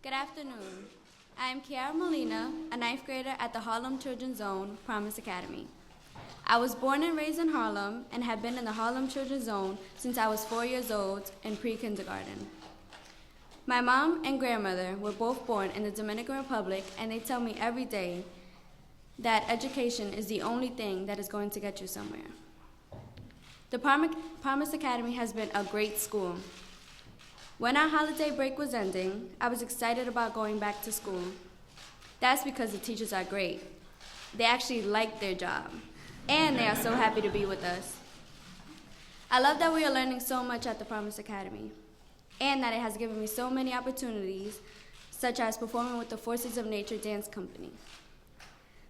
Good afternoon. I am Kiara Molina, a ninth grader at the Harlem Children's Zone Promise Academy. I was born and raised in Harlem and have been in the Harlem Children's Zone since I was 4 years old in pre-kindergarten. My mom and grandmother were both born in the Dominican Republic, and they tell me every day that education is the only thing that is going to get you somewhere. The Promise Academy has been a great school. When our holiday break was ending, I was excited about going back to school. That's because the teachers are great. They actually like their job, and they are so happy to be with us. I love that we are learning so much at the Promise Academy, and that it has given me so many opportunities, such as performing with the Forces of Nature Dance Company.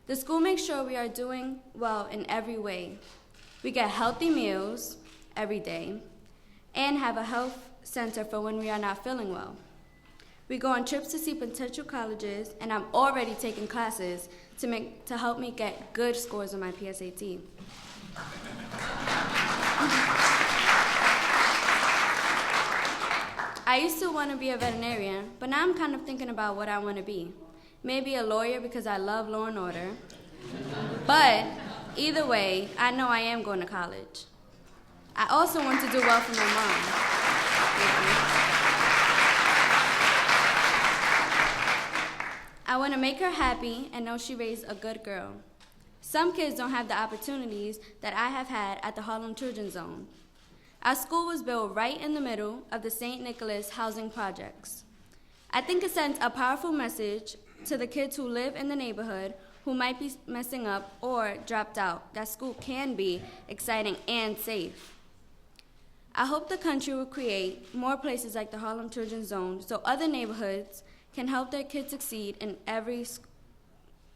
The school makes sure we are doing well in every way. We get healthy meals every day and have a health center for when we are not feeling well. We go on trips to see potential colleges, and I'm already taking classes to help me get good scores on my PSAT. I used to want to be a veterinarian, but now I'm kind of thinking about what I want to be. Maybe a lawyer because I love law and order. But either way, I know I am going to college. I also want to do well for my mom. I want to make her happy and know she raised a good girl. Some kids don't have the opportunities that I have had at the Harlem Children's Zone. Our school was built right in the middle of the St. Nicholas housing projects. I think it sends a powerful message to the kids who live in the neighborhood who might be messing up or dropped out that school can be exciting and safe. I hope the country will create more places like the Harlem Children's Zone so other neighborhoods can help their kids succeed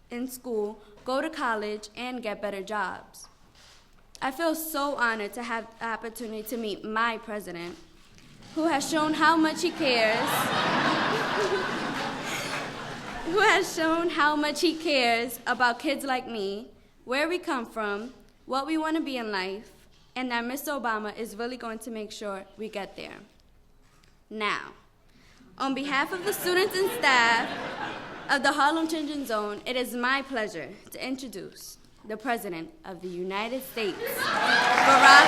in school, go to college, and get better jobs. I feel so honored to have the opportunity to meet my president, who has shown how much he cares, about kids like me, where we come from, what we want to be in life, and that Mr. Obama is really going to make sure we get there. Now, on behalf of the students and staff of the Harlem Children's Zone, it is my pleasure to introduce the President of the United States, Barack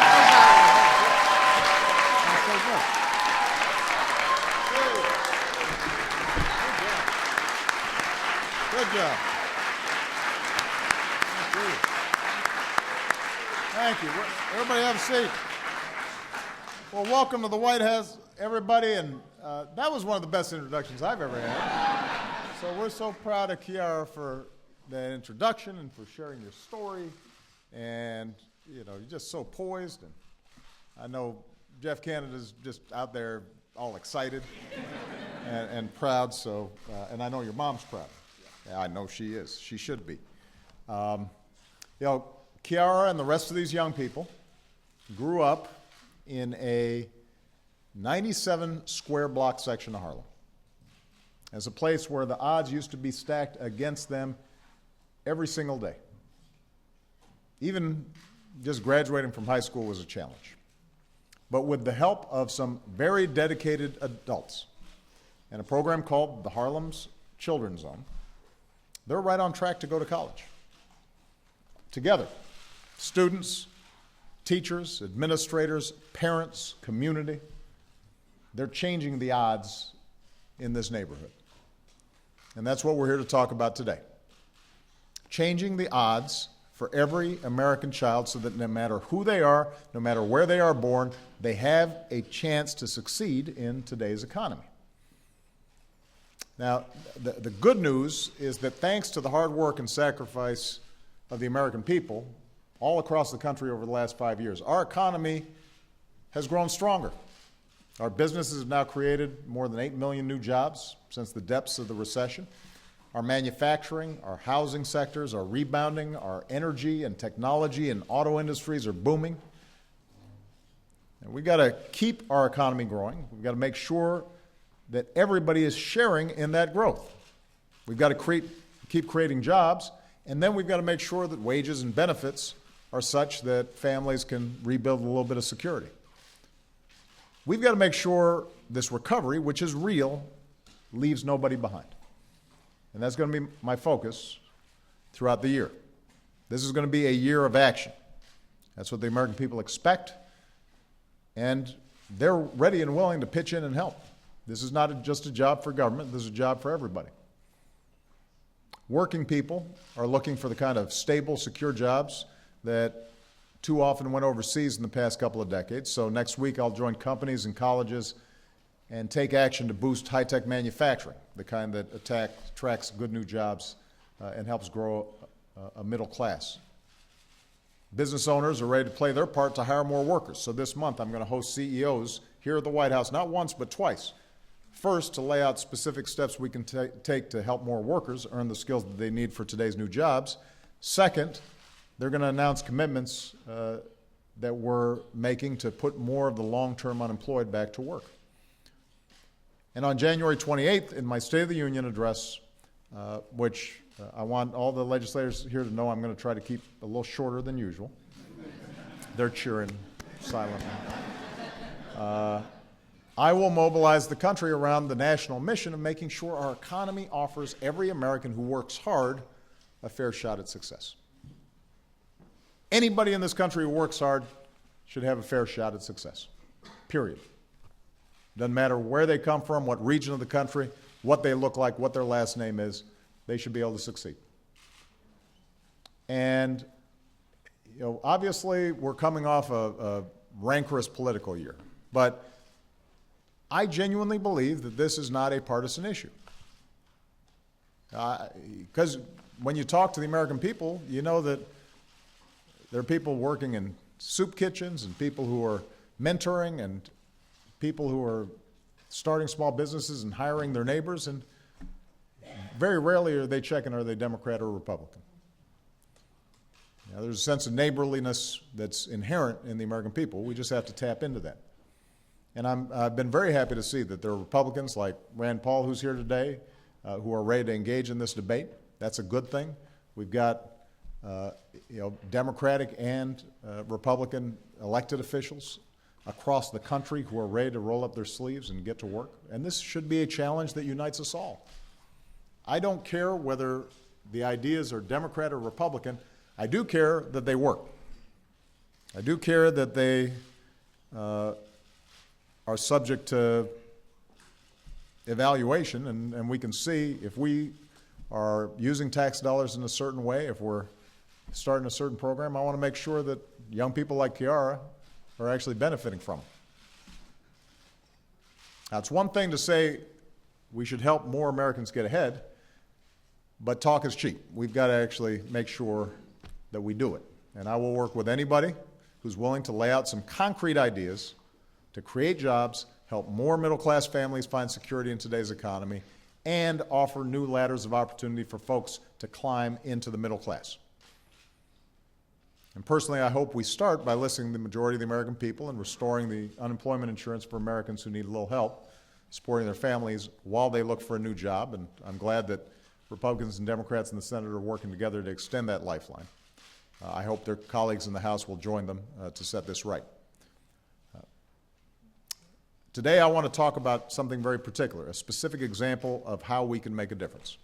Obama. Good job. Thank you. Everybody have a seat. Well, welcome to the White House, everybody, and that was one of the best introductions I've ever had. So we're so proud of Kiara for the introduction and for sharing your story, and you're just so poised. And I know Jeff Canada's just out there all excited and proud. So, and I know your mom's proud. Yeah, I know she is. She should be. Kiara and the rest of these young people grew up in a 97 square block section of Harlem, as a place where the odds used to be stacked against them every single day. Even just graduating from high school was a challenge. But with the help of some very dedicated adults and a program called the Harlem's Children's Zone, they're right on track to go to college. Together, students, teachers, administrators, parents, community, they're changing the odds in this neighborhood. And that's what we're here to talk about today. Changing the odds for every American child so that no matter who they are, no matter where they are born, they have a chance to succeed in today's economy. Now, the good news is that thanks to the hard work and sacrifice of the American people all across the country over the last 5 years, our economy has grown stronger. Our businesses have now created more than 8 million new jobs since the depths of the recession. Our manufacturing, our housing sectors are rebounding. Our energy and technology and auto industries are booming. And we've got to keep our economy growing. We've got to make sure that everybody is sharing in that growth. We've got to keep creating jobs, and then we've got to make sure that wages and benefits are such that families can rebuild a little bit of security. We've got to make sure this recovery, which is real, leaves nobody behind. And that's going to be my focus throughout the year. This is going to be a year of action. That's what the American people expect, and they're ready and willing to pitch in and help. This is not just a job for government, this is a job for everybody. Working people are looking for the kind of stable, secure jobs that too often went overseas in the past couple of decades. So next week I'll join companies and colleges and take action to boost high-tech manufacturing, the kind that attracts good new jobs and helps grow a middle class. Business owners are ready to play their part to hire more workers. So this month I'm going to host CEOs here at the White House, not once but twice. First, to lay out specific steps we can take to help more workers earn the skills that they need for today's new jobs. Second, they're going to announce commitments that we're making to put more of the long-term unemployed back to work. And on January 28th, in my State of the Union address, which I want all the legislators here to know I'm going to try to keep a little shorter than usual. They're cheering silently. I will mobilize the country around the national mission of making sure our economy offers every American who works hard a fair shot at success. Anybody in this country who works hard should have a fair shot at success, period. Doesn't matter where they come from, what region of the country, what they look like, what their last name is, they should be able to succeed. And obviously we're coming off a rancorous political year, but I genuinely believe that this is not a partisan issue. Because when you talk to the American people, you know that there are people working in soup kitchens and people who are mentoring and people who are starting small businesses and hiring their neighbors, and very rarely are they checking are they Democrat or Republican. There's a sense of neighborliness that's inherent in the American people. We just have to tap into that. And I've been very happy to see that there are Republicans like Rand Paul, who's here today, who are ready to engage in this debate. That's a good thing. We've got Democratic and Republican elected officials across the country who are ready to roll up their sleeves and get to work. And this should be a challenge that unites us all. I don't care whether the ideas are Democrat or Republican. I do care that they work. I do care that they are subject to evaluation, and we can see if we are using tax dollars in a certain way, if we're starting a certain program, I want to make sure that young people like Kiara are actually benefiting from it. Now, it's one thing to say we should help more Americans get ahead, but talk is cheap. We've got to actually make sure that we do it. And I will work with anybody who's willing to lay out some concrete ideas to create jobs, help more middle-class families find security in today's economy, and offer new ladders of opportunity for folks to climb into the middle class. And personally, I hope we start by listening to the majority of the American people and restoring the unemployment insurance for Americans who need a little help, supporting their families while they look for a new job. And I'm glad that Republicans and Democrats in the Senate are working together to extend that lifeline. I hope their colleagues in the House will join them to set this right. Today, I want to talk about something very particular, a specific example of how we can make a difference.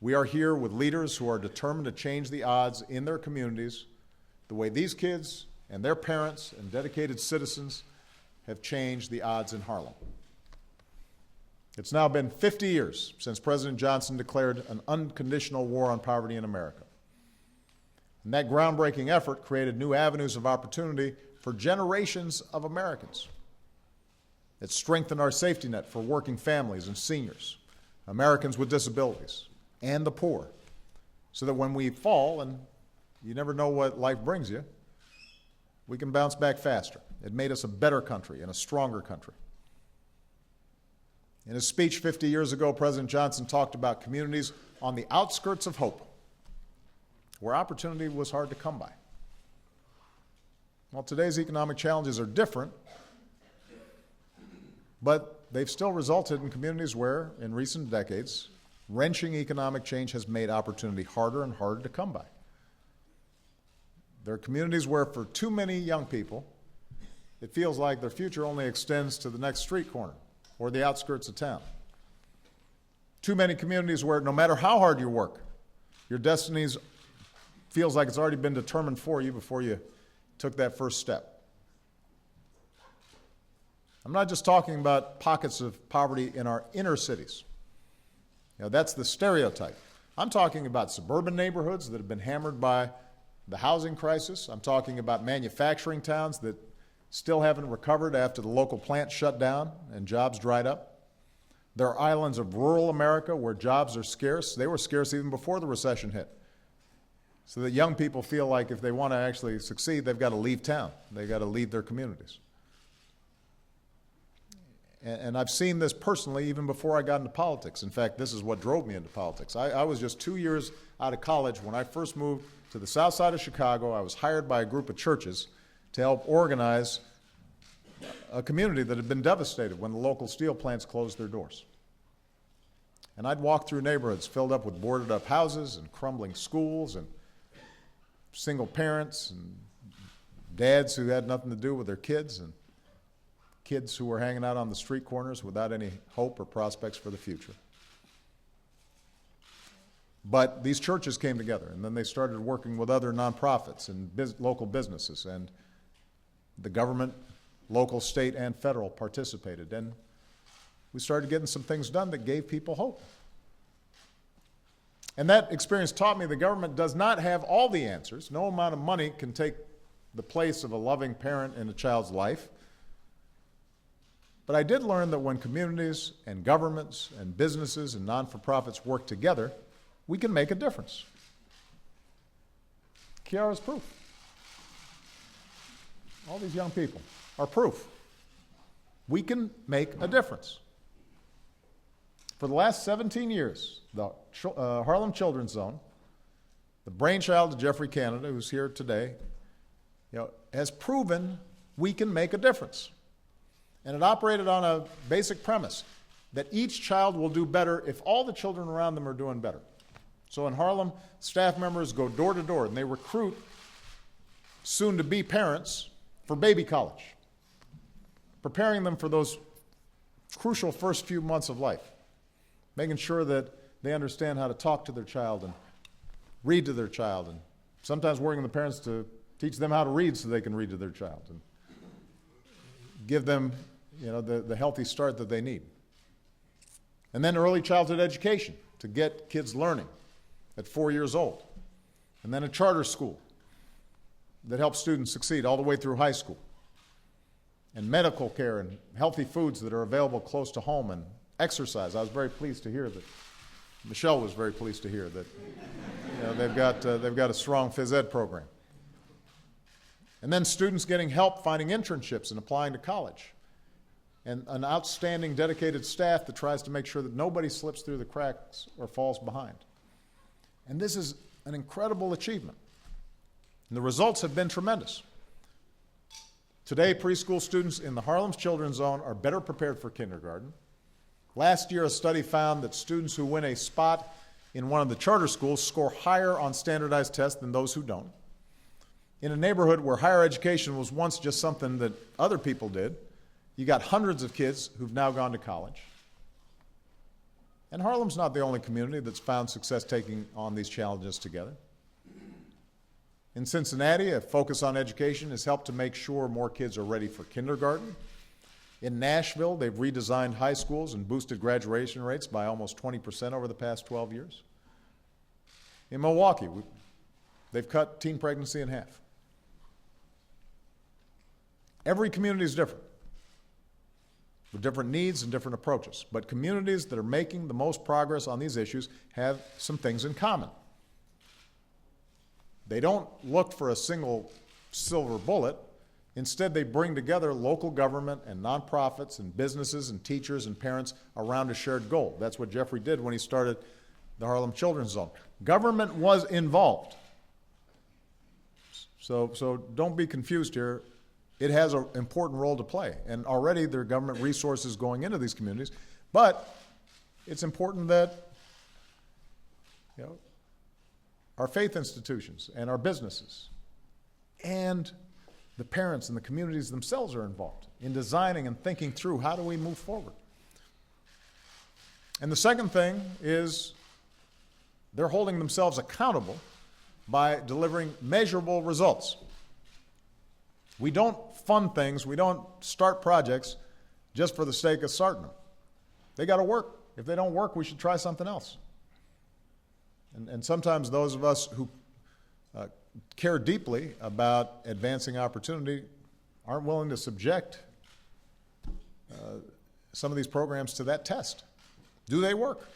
We are here with leaders who are determined to change the odds in their communities the way these kids and their parents and dedicated citizens have changed the odds in Harlem. It's now been 50 years since President Johnson declared an unconditional war on poverty in America. And that groundbreaking effort created new avenues of opportunity for generations of Americans. It strengthened our safety net for working families and seniors, Americans with disabilities, and the poor, so that when we fall, and you never know what life brings you, we can bounce back faster. It made us a better country and a stronger country. In his speech 50 years ago, President Johnson talked about communities on the outskirts of hope, where opportunity was hard to come by. Well, today's economic challenges are different, but they've still resulted in communities where, in recent decades, wrenching economic change has made opportunity harder and harder to come by. There are communities where, for too many young people, it feels like their future only extends to the next street corner or the outskirts of town. too many communities where no matter how hard you work, your destiny feels like it's already been determined for you before you took that first step. I'm not just talking about pockets of poverty in our inner cities. That's the stereotype. I'm talking about suburban neighborhoods that have been hammered by the housing crisis. I'm talking about manufacturing towns that still haven't recovered after the local plant shut down and jobs dried up. There are islands of rural America where jobs are scarce. They were scarce even before the recession hit. So that young people feel like if they want to actually succeed, they've got to leave town. They've got to leave their communities. And I've seen this personally even before I got into politics. In fact, this is what drove me into politics. I was just 2 years out of college when I first moved to the south side of Chicago. I was hired by a group of churches to help organize a community that had been devastated when the local steel plants closed their doors. And I'd walk through neighborhoods filled up with boarded up houses and crumbling schools and single parents and dads who had nothing to do with their kids and kids who were hanging out on the street corners without any hope or prospects for the future. But these churches came together, and then they started working with other nonprofits and local businesses, and the government, local, state, and federal participated. And we started getting some things done that gave people hope. And that experience taught me the government does not have all the answers. No amount of money can take the place of a loving parent in a child's life. But I did learn that when communities and governments and businesses and non-for-profits work together, we can make a difference. Kiara's proof. All these young people are proof. We can make a difference. For the last 17 years, the Harlem Children's Zone, the brainchild of Geoffrey Canada, who's here today, has proven we can make a difference. And it operated on a basic premise that each child will do better if all the children around them are doing better. So in Harlem, staff members go door to door and they recruit soon-to-be parents for baby college, preparing them for those crucial first few months of life, making sure that they understand how to talk to their child and read to their child, and sometimes working with the parents to teach them how to read so they can read to their child and give them the healthy start that they need. And then early childhood education to get kids learning at 4 years old. And then a charter school that helps students succeed all the way through high school. And medical care and healthy foods that are available close to home, and exercise. I was very pleased to hear that. Michelle was very pleased to hear that they've got a strong phys ed program. And then students getting help finding internships and applying to college. And an outstanding, dedicated staff that tries to make sure that nobody slips through the cracks or falls behind. And this is an incredible achievement. And the results have been tremendous. Today, preschool students in the Harlem Children's Zone are better prepared for kindergarten. Last year, a study found that students who win a spot in one of the charter schools score higher on standardized tests than those who don't. In a neighborhood where higher education was once just something that other people did, you got hundreds of kids who've now gone to college. And Harlem's not the only community that's found success taking on these challenges together. In Cincinnati, a focus on education has helped to make sure more kids are ready for kindergarten. In Nashville, they've redesigned high schools and boosted graduation rates by almost 20% over the past 12 years. In Milwaukee, they've cut teen pregnancy in half. Every community is different, with different needs and different approaches. But communities that are making the most progress on these issues have some things in common. They don't look for a single silver bullet. Instead, they bring together local government and nonprofits and businesses and teachers and parents around a shared goal. That's what Geoffrey did when he started the Harlem Children's Zone. Government was involved. So don't be confused here. It has an important role to play, and already there are government resources going into these communities, but it's important that our faith institutions and our businesses and the parents and the communities themselves are involved in designing and thinking through how do we move forward. And the second thing is they're holding themselves accountable by delivering measurable results. We don't fund things, we don't start projects just for the sake of starting them. They got to work. If they don't work, we should try something else. And sometimes those of us who care deeply about advancing opportunity aren't willing to subject some of these programs to that test. Do they work?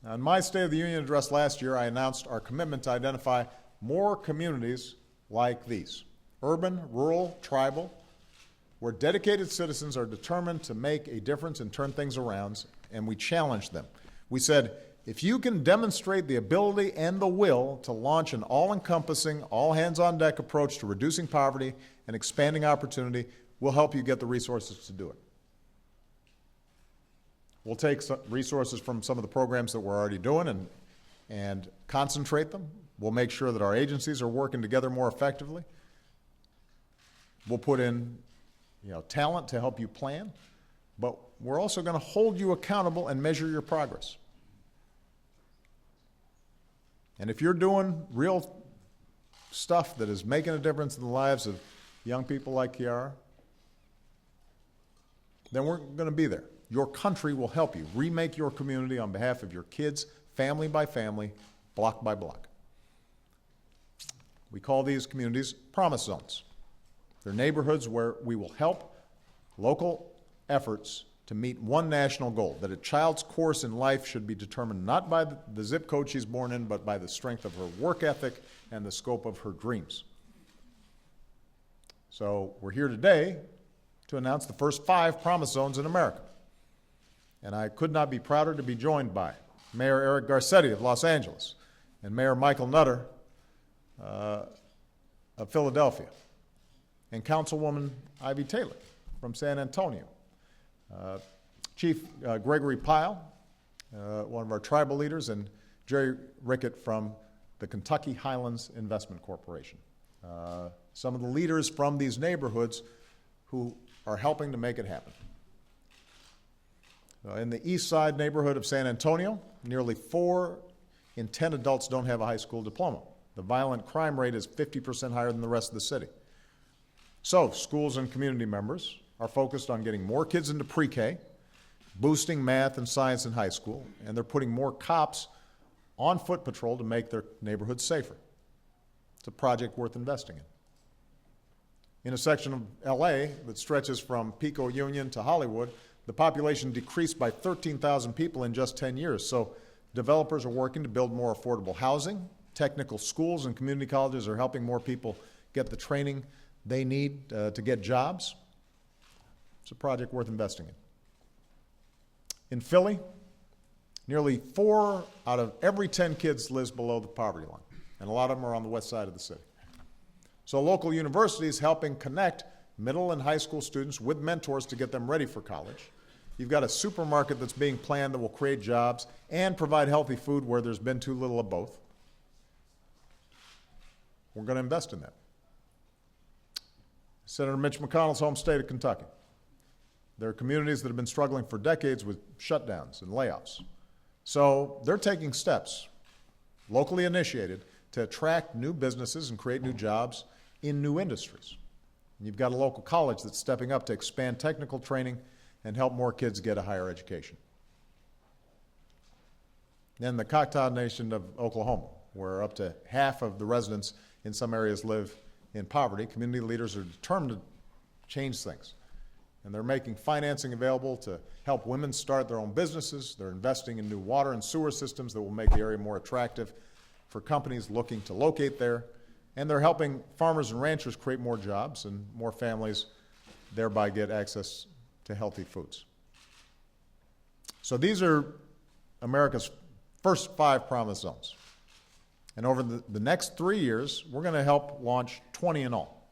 Now, in my State of the Union address last year, I announced our commitment to identify more communities like these, urban, rural, tribal, where dedicated citizens are determined to make a difference and turn things around, and we challenged them. We said, if you can demonstrate the ability and the will to launch an all-encompassing, all-hands-on-deck approach to reducing poverty and expanding opportunity, we'll help you get the resources to do it. We'll take some resources from some of the programs that we're already doing and concentrate them. We'll make sure that our agencies are working together more effectively. We'll put in talent to help you plan, but we're also going to hold you accountable and measure your progress. And if you're doing real stuff that is making a difference in the lives of young people like Kiara, then we're going to be there. Your country will help you remake your community on behalf of your kids, family by family, block by block. We call these communities promise zones. They're neighborhoods where we will help local efforts to meet one national goal, that a child's course in life should be determined not by the zip code she's born in, but by the strength of her work ethic and the scope of her dreams. So we're here today to announce the first 5 promise zones in America. And I could not be prouder to be joined by Mayor Eric Garcetti of Los Angeles and Mayor Michael Nutter of Philadelphia and Councilwoman Ivy Taylor from San Antonio. Chief Gregory Pyle, one of our tribal leaders, and Jerry Rickett from the Kentucky Highlands Investment Corporation. Some of the leaders from these neighborhoods who are helping to make it happen. In the east side neighborhood of San Antonio, nearly 4 in 10 adults don't have a high school diploma. The violent crime rate is 50% higher than the rest of the city. So schools and community members are focused on getting more kids into pre-K, boosting math and science in high school, and they're putting more cops on foot patrol to make their neighborhoods safer. It's a project worth investing in. In a section of LA that stretches from Pico Union to Hollywood, the population decreased by 13,000 people in just 10 years. So developers are working to build more affordable housing. Technical schools and community colleges are helping more people get the training they need to get jobs. It's a project worth investing in. In Philly, nearly 4 out of every 10 kids lives below the poverty line, and a lot of them are on the west side of the city. So local universities helping connect middle and high school students with mentors to get them ready for college. You've got a supermarket that's being planned that will create jobs and provide healthy food where there's been too little of both. We're going to invest in that. Senator Mitch McConnell's home state of Kentucky. There are communities that have been struggling for decades with shutdowns and layoffs. So they're taking steps, locally initiated, to attract new businesses and create new jobs in new industries. And you've got a local college that's stepping up to expand technical training and help more kids get a higher education. Then the Choctaw Nation of Oklahoma, where up to half of the residents in some areas live in poverty, community leaders are determined to change things. And they're making financing available to help women start their own businesses. They're investing in new water and sewer systems that will make the area more attractive for companies looking to locate there. And they're helping farmers and ranchers create more jobs and more families thereby get access to healthy foods. So these are America's first 5 promise zones. And over the next 3 years, we're going to help launch 20 in all.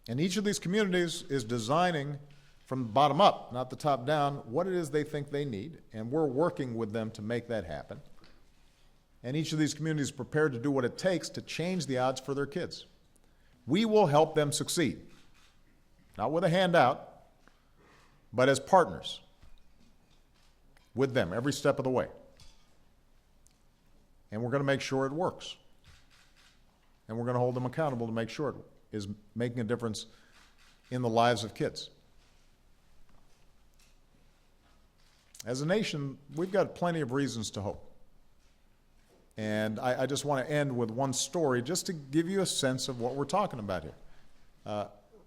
And each of these communities is designing from the bottom up, not the top down, what it is they think they need, and we're working with them to make that happen. And each of these communities is prepared to do what it takes to change the odds for their kids. We will help them succeed, not with a handout, but as partners with them every step of the way. And we're going to make sure it works. And we're going to hold them accountable to make sure it is making a difference in the lives of kids. As a nation, we've got plenty of reasons to hope. And I just want to end with one story just to give you a sense of what we're talking about here.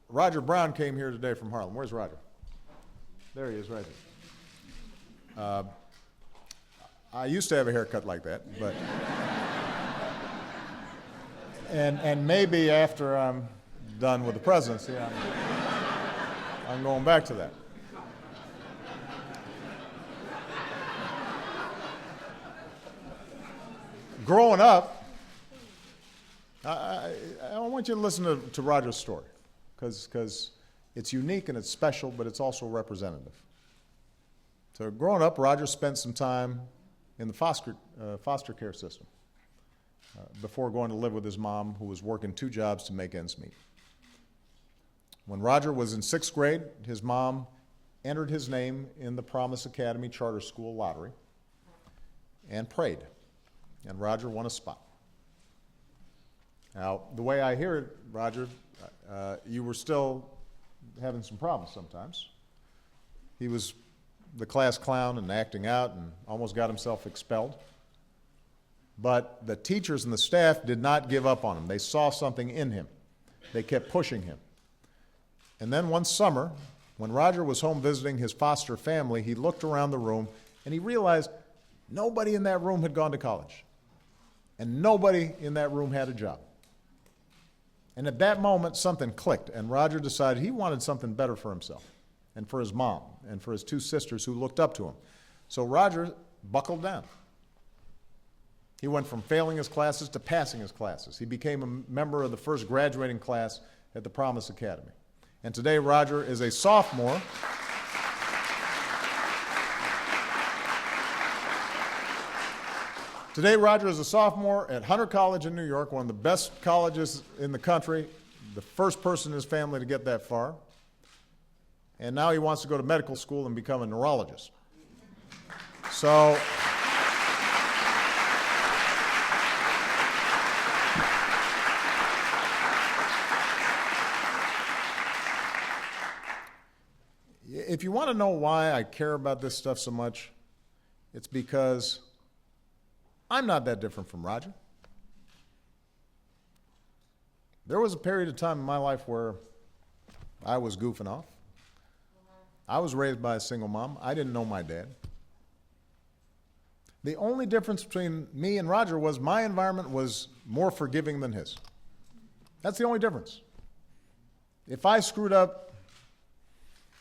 Roger Brown came here today from Harlem. Where's Roger? There he is, right there. I used to have a haircut like that, but and maybe after I'm done with the presidency, I'm going back to that. Growing up, I want you to listen to Roger's story, because it's unique and it's special, but it's also representative. So growing up, Roger spent some time in the foster care system before going to live with his mom, who was working 2 jobs to make ends meet. When Roger was in 6th grade, his mom entered his name in the Promise Academy Charter School lottery and prayed. And Roger won a spot. Now, the way I hear it, Roger, you were still having some problems sometimes. He was the class clown and acting out and almost got himself expelled. But the teachers and the staff did not give up on him. They saw something in him. They kept pushing him. And then one summer, when Roger was home visiting his foster family, he looked around the room and he realized nobody in that room had gone to college. And nobody in that room had a job. And at that moment, something clicked, and Roger decided he wanted something better for himself and for his mom and for his 2 sisters who looked up to him. So Roger buckled down. He went from failing his classes to passing his classes. He became a member of the first graduating class at the Promise Academy. And today, Roger is a sophomore. Today, Roger is a sophomore at Hunter College in New York, one of the best colleges in the country, the first person in his family to get that far. And now he wants to go to medical school and become a neurologist. So, if you want to know why I care about this stuff so much, it's because I'm not that different from Roger. There was a period of time in my life where I was goofing off. I was raised by a single mom. I didn't know my dad. The only difference between me and Roger was my environment was more forgiving than his. That's the only difference. If I screwed up,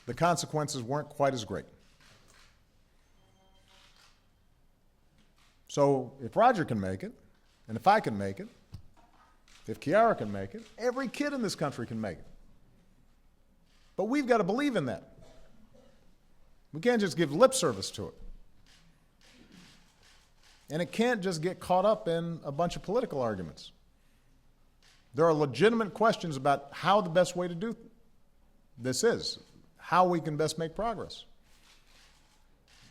the consequences weren't quite as great. So if Roger can make it, and if I can make it, if Kiara can make it, every kid in this country can make it. But we've got to believe in that. We can't just give lip service to it. And it can't just get caught up in a bunch of political arguments. There are legitimate questions about how the best way to do this is, how we can best make progress.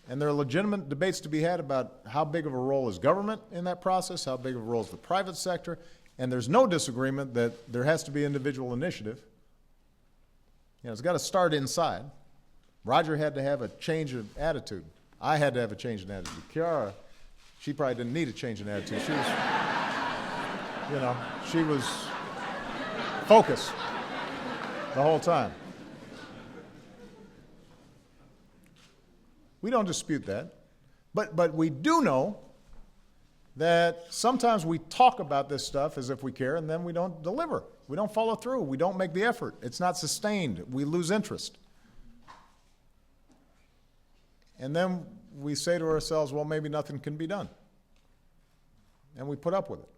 And there are legitimate debates to be had about how big of a role is government in that process, how big of a role is the private sector, and there's no disagreement that there has to be individual initiative. It's got to start inside. Roger had to have a change of attitude. I had to have a change in attitude. Kiara, she probably didn't need a change in attitude. She was focused the whole time. We don't dispute that. But we do know that sometimes we talk about this stuff as if we care, and then we don't deliver. We don't follow through. We don't make the effort. It's not sustained. We lose interest. And then we say to ourselves, well, maybe nothing can be done. And we put up with it.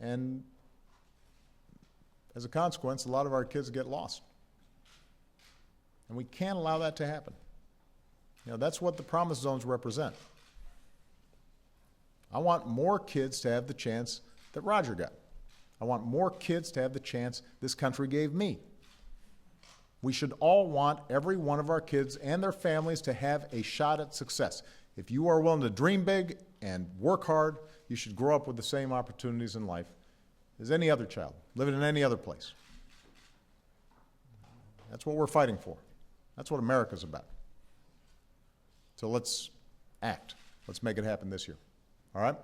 And as a consequence, a lot of our kids get lost. And we can't allow that to happen. That's what the Promise Zones represent. I want more kids to have the chance that Roger got. I want more kids to have the chance this country gave me. We should all want every one of our kids and their families to have a shot at success. If you are willing to dream big and work hard, you should grow up with the same opportunities in life as any other child, living in any other place. That's what we're fighting for. That's what America's about. So let's act. Let's make it happen this year. All right?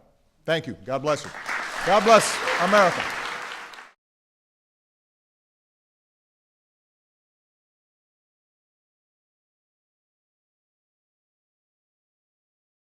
Thank you. God bless you. God bless America.